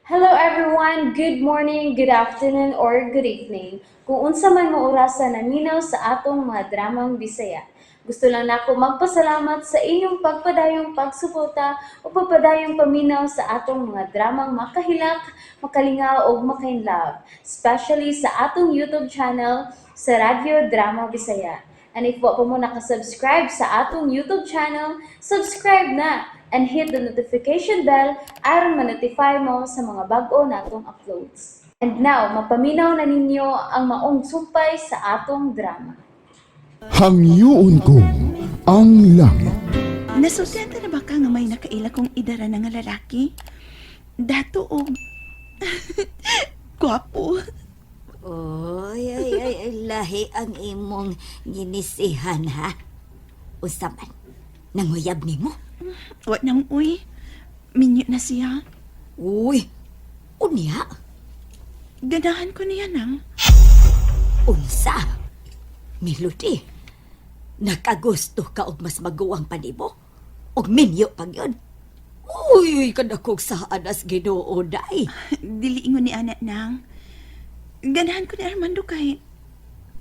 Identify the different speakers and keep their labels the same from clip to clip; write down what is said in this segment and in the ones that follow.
Speaker 1: Hello everyone, good morning, good afternoon, or good evening. Kung unsa man mo orasan naminaw sa atong mga dramang Bisaya. Gusto lang nako magpasalamat sa inyong pagpadayong pagsuporta o pagpadayong paminaw sa atong mga dramang makahilak, makalingaw o makainlove, especially sa atong YouTube channel sa Radyo Drama Bisaya. And if wa pa mo nakasubscribe sa atong YouTube channel, subscribe na and hit the notification bell aron ma-notify mo sa mga bag-o natong uploads. And now, mapaminaw na ninyo ang maong sumpay sa atong drama.
Speaker 2: Hangyoon ko ang langit.
Speaker 3: Nasusenta na ba ka nga may nakaila kong idara na nga lalaki? Dato o... Gwapo.
Speaker 4: Oy, ay, lahi ang imong ginisihan, ha? Usaman, nanguyab ni mo?
Speaker 3: Wa nang uy. Minyo na siya.
Speaker 4: Uy, unya,
Speaker 3: Ganahan ko niya nang.
Speaker 4: unsa? Melody, nakagusto ka og mas maguwang panimo? Og minyo pag yun? Uy, kadakog saan as Ginoo day.
Speaker 3: Dili ingon ni anak nang. Ganahan ko ni Armando kay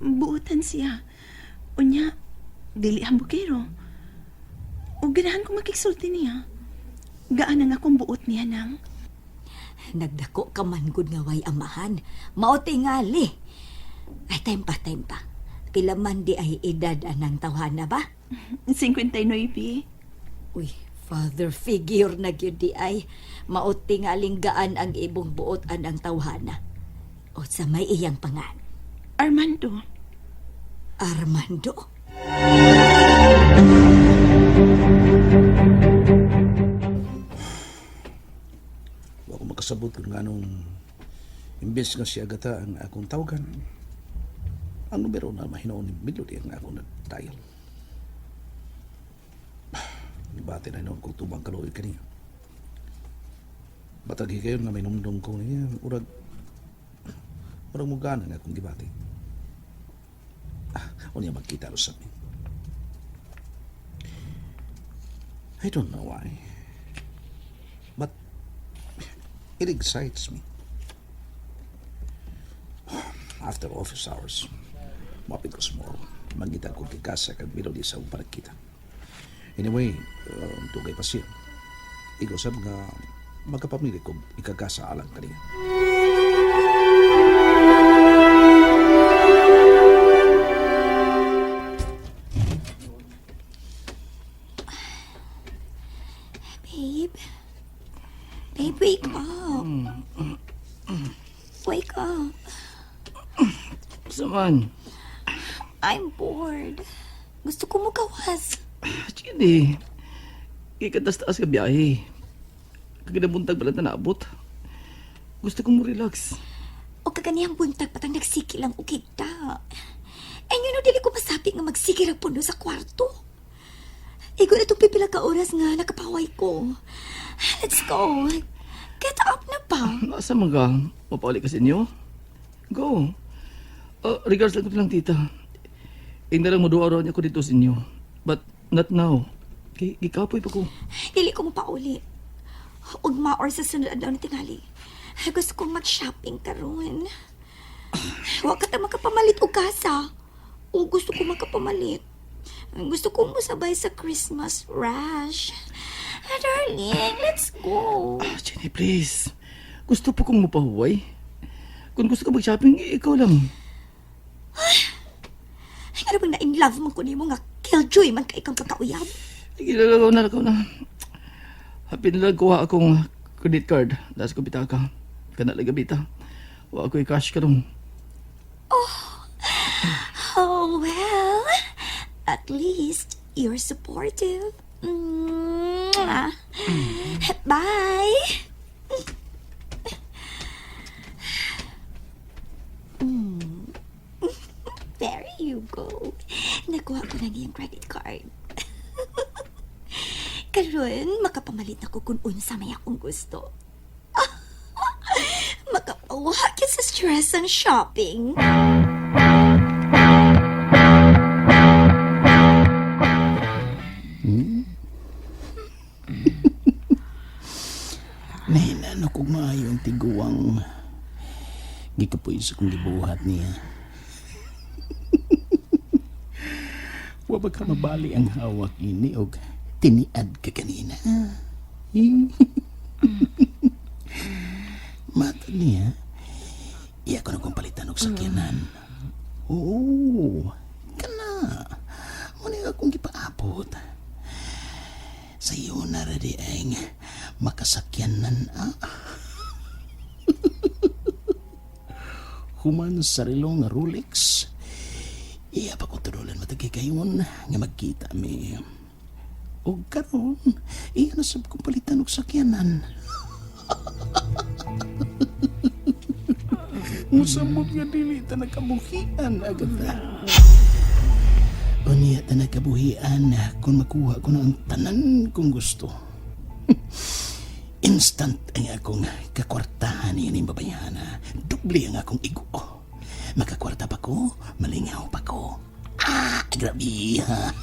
Speaker 3: buutan siya. Unya, dili hambukero. O ganahan ko makiksulti niya. Gaan ang akong buot niya nang.
Speaker 4: Nagdako ka man gud nga way amahan. Mao tingali. Ay, time pa. Pila man di ay edad anang tawhana ba?
Speaker 3: 59.
Speaker 4: Uy, father figure na gyud di ay. Mao tingaling gaan ang ibong buot anang tawhana. O sa may iyang pangan.
Speaker 3: Armando.
Speaker 4: Armando?
Speaker 5: Wa ko makasabot kung anong imbes nga siya gata ang akong tawagan. Ang numero na mahinoon ni Melody ang akong nag-dial. Ibati na noon kung tubang kaluoy kaniya. Batag kayo nga may numdong ko niya. Urag mo gana nga akong gibati. O niya magkita ro sa amin. I don't know why. But it excites me. After office hours, mapit ko small. Mangita ko kikasa kag Melody sa akong panagkita. Anyway, tugay pa siya. Ikaw sab nga magkapamili kong ikagasa alang kaniya.
Speaker 4: Babe? Babe, wake up. Wake up.
Speaker 6: Saman,
Speaker 4: I'm bored. Gusto ko magawas.
Speaker 6: hindi. Ikatas-taas ka biyahe. Kaginabuntag pala na naabot. Gusto ko mo relax.
Speaker 4: O kaganiyang buntag patang nagsiki lang o kita. Eh yun dili ko masabi nga magsiki ra puno sa kwarto. Igo na itong pipila ka oras nga nakapaway ko. Let's go. Get up na pa.
Speaker 6: Nasa mga mapaulit ka sa inyo? Go. Regards lang ko lang, tita. Ing na lang mo araw niya ko dito sa inyo. But not now. Gikapoy pa ko.
Speaker 4: Dili ko mapauli. Ugma or sa sunod adlaw na tingali. Gusto kong mag-shopping karon. Huwag ka ta makapamalit o kasa. O gusto ko makapamalit. Gusto ko musabay sa Christmas rush. Darling, let's go.
Speaker 6: Jenny, please. Gusto po kong mapahuway. Kung gusto ka mag-shopping, ikaw lang.
Speaker 4: Ano bang na-in-love mo ko ni mo nga killjoy man ka ikang pagkauyab?
Speaker 6: Lagaw na. Happy na lang kuha akong credit card. Das ko bitaka. Kana lang gabita. Wa ako'y cash karong.
Speaker 4: Oh, well, at least you're supportive. Mwah. Bye. There you go. Nakuha ko na niyang credit card. Karon, makapamalit ako kung unsa may akong gusto. Makapawak sa stress ang shopping.
Speaker 5: Nahinan ako nga
Speaker 7: maayong tiguang gikapoy sa kong gibuhat niya. Wa ba ka mabali ang hawak ini og tiniad ka kanina? Mata niya, iya ko na kong palitan og sakyanan. Oo, kana. Muna akong gipaabot. Sa iyo na radi ang makasakyanan. Human sa relo nga Rolex. Iya pa ko turulan matagi kayon nga magkita mi. O karon, iya nasab kong palitan og sakyanan. Musamot nga dili ta nakabuhian agad na. O niya ta nakabuhian kung makuha ko na ang tanan kong gusto. Instant ang akong kakwartahan ni babayana. Dubli ang akong igo. Makakwarta pa ko, malingaw pa ko. Grabe ha.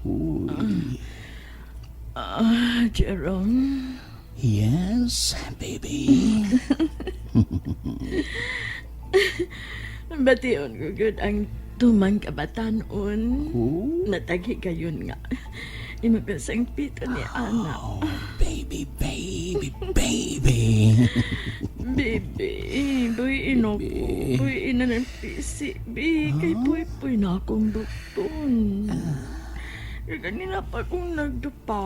Speaker 7: Uy.
Speaker 3: Jerome.
Speaker 7: Yes, baby.
Speaker 3: Bation ko good ang tumang kabatanon.
Speaker 7: Oh,
Speaker 3: Natagi kayon nga. Imabasang pito ni Ana.
Speaker 7: oh, baby, baby, baby.
Speaker 3: Baby, boy ino ko. Boy ina ng pisi. Kay puy na akong bukton. Kanina pa akong nagdupa.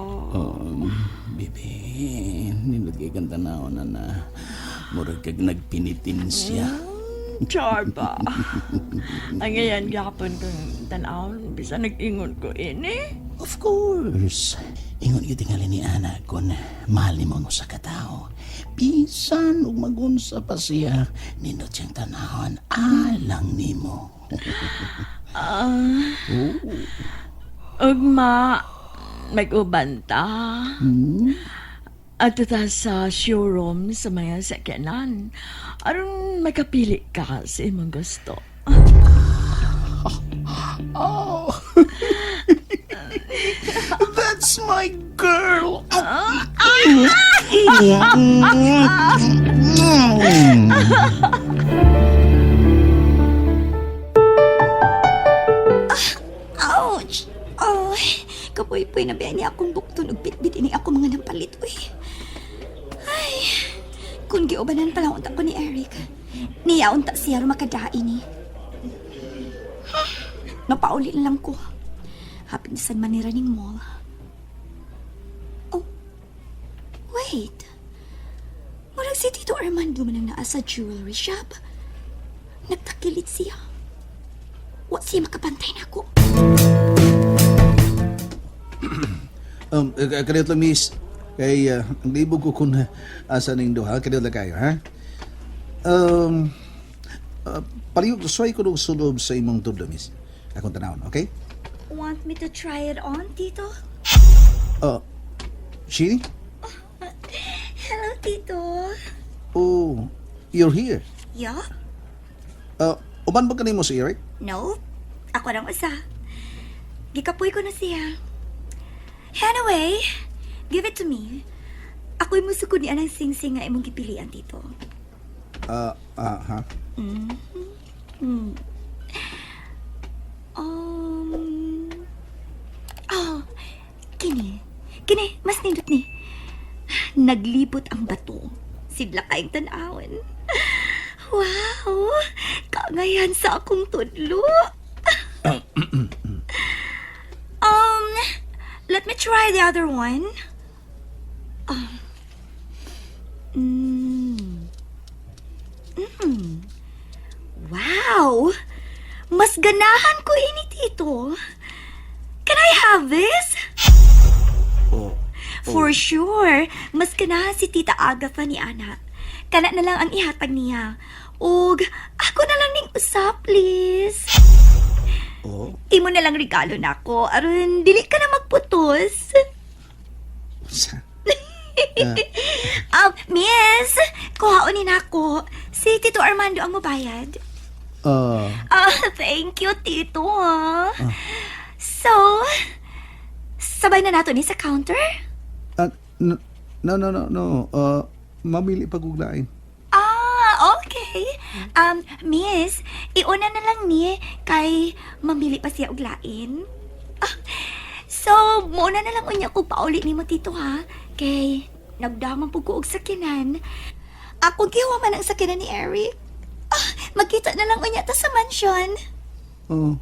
Speaker 7: Baby, nilagay kang tanaw na murag kag nagpinitin siya.
Speaker 3: Char ba? Ang ngayon gapon kong tanaw. Bisa nag-ingon ko ini.
Speaker 7: Of course. Ingon yung tingali ni Ana kung mahal ni mo sa katao. Bisan ug magunsa pa siya, nindot siyang tanahon, alang ni mo.
Speaker 3: Ugma, mag-ubanta. At ta sa showroom sa mga sakyanan. Aron makapili ka sa imong gusto.
Speaker 7: Oh, that's my girl.
Speaker 4: Ouch! Oh, kapoy-poy na ba niya akong bukton ug bitbit ini ako mga nampalit, uy. Ay, kung giubanan pala unta ko ni Eric, niya unta siya makadain ni. Napauli na lang ko. Hapit na sa manira ning mall. Oh, wait. Murag si Tito Armando man ang naa sa jewelry shop. Nagtakilit siya. Wa siya makapantay na ako.
Speaker 5: Kaniyot lang, miss. Kay, ang libog ko kung asa ning duha. Kaniyot lang kayo, ha? Palihog, suway ko nung sulob sa imong tudlo, miss. Akong tanawon, okay?
Speaker 4: Want me to try it on, Tito?
Speaker 5: Shini?
Speaker 4: Hello, Tito.
Speaker 5: Oh, you're here.
Speaker 4: Yeah?
Speaker 5: Uban ba kanimo si Eric?
Speaker 4: No. Ako lang usa. Gikapoy ko na siya. Anyway, give it to me. Ako'y musukod ni anang sing-sing nga imong gipilian, Tito.
Speaker 5: Ha?
Speaker 4: Oh, kini. Kini, mas nindot ni. Naglibot ang bato. Sidla kayong tanawin. Wow! Kangayan sa akong tudlo. Let me try the other one. Wow! Mas ganahan ko ini, Tito. Can I have this? For sure. Mas ganahan si Tita Agatha ni Ana. Kana na lang ang ihatag niya. Ug, ako na lang ning usap, please.
Speaker 5: Oh,
Speaker 4: Imo na lang regalo nako aron dili ka na magputos. Miss, kuhaonin ako. Si Tito Armando ang mabayad. Thank you, Tito. So, sabay na nato ni sa counter?
Speaker 5: No. Mamili paguglain.
Speaker 4: Okay. Miss, iuna na lang ni kay mamili pa siya og lain. Ah, so, muna na lang unya ko pauli ni mo tito ha. Kay nagdaman po ko og sakinan. Ako giwa man ang sakinan ni Eric. Magkita na lang unya ta sa mansyon.
Speaker 5: Oh.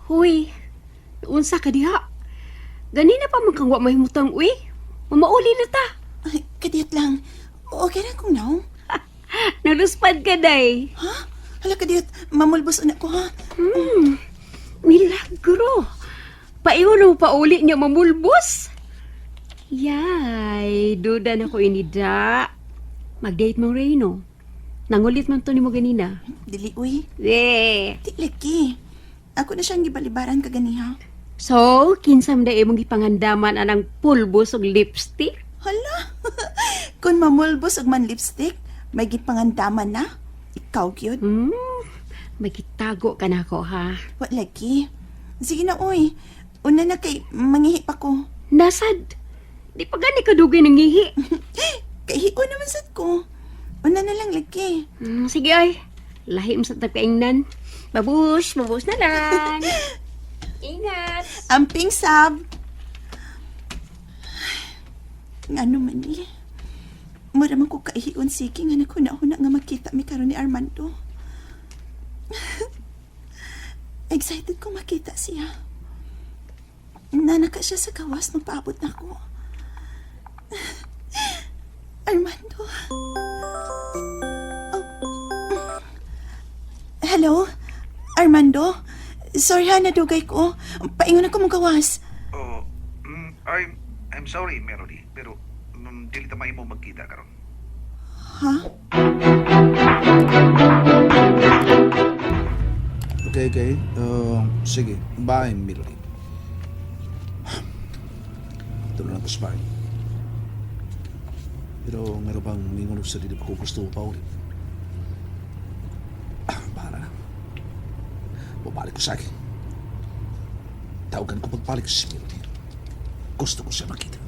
Speaker 8: Huy, unsa ka diha? Ganina pa man kang wa mahimutang uy. Mamauli na ta.
Speaker 3: Ay, kadiyot lang. Okay na kung now.
Speaker 8: Naluspad ka day.
Speaker 3: Ha? Hala kadiyot, mamulbos una ko ha.
Speaker 8: Milagro. Paiwan mo pauli niya mamulbos. Yay, duda na ko inida. Mag-date mong Reyno. Nangulit man to ni mo ganina.
Speaker 3: Dili uy.
Speaker 8: Eh.
Speaker 3: Di lagi. Ako na siyang gibalibaran kaganiha.
Speaker 8: So, kinsam da imong gipangandaman anang pulbos og lipstick?
Speaker 3: Hala. Kung mamulbos og man lipstick, may gipangandaman na. Ikaw gyud.
Speaker 8: May kitago ka na ko ha.
Speaker 3: Wa lagi. Sige na uy. Una na kay mangihi pa ko.
Speaker 8: Nasad. Di pa gani kadugay ng ihi.
Speaker 3: Kay hiko naman sad ko. Una na lang lagi.
Speaker 8: Sige ay. Lahim sa tagkaingnan. Babush na lang. Ingat.
Speaker 3: Amping sab. Ngano man ni? Mura man ko kaihion sige nga naghuna-huna nga makita mi karon ni Armando. Excited ko makita siya. Nanaka siya sa gawas nung paabot na ko. Armando. Oh. Hello? Armando? Sorry ha, nadugay ko. Paingon ako mong gawas.
Speaker 9: Oh, I'm sorry, Melody, pero dili ta mahimo magkita karon.
Speaker 3: Ha?
Speaker 5: Okay. Sige. Bye, Melody. Tuloy lang ko sa bahay. Pero meron bang ningunog sa dili ko gusto mo pa ulit? Bahala na. Bumalik ko sa akin. Tawagan ko pagbalik si Melody. Gusto ko siya makita.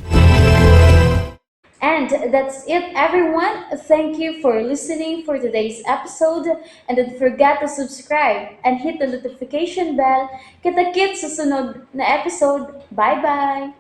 Speaker 1: And that's it, everyone. Thank you for listening for today's episode. And don't forget to subscribe and hit the notification bell. Kita-kits sa sunod na episode. Bye-bye!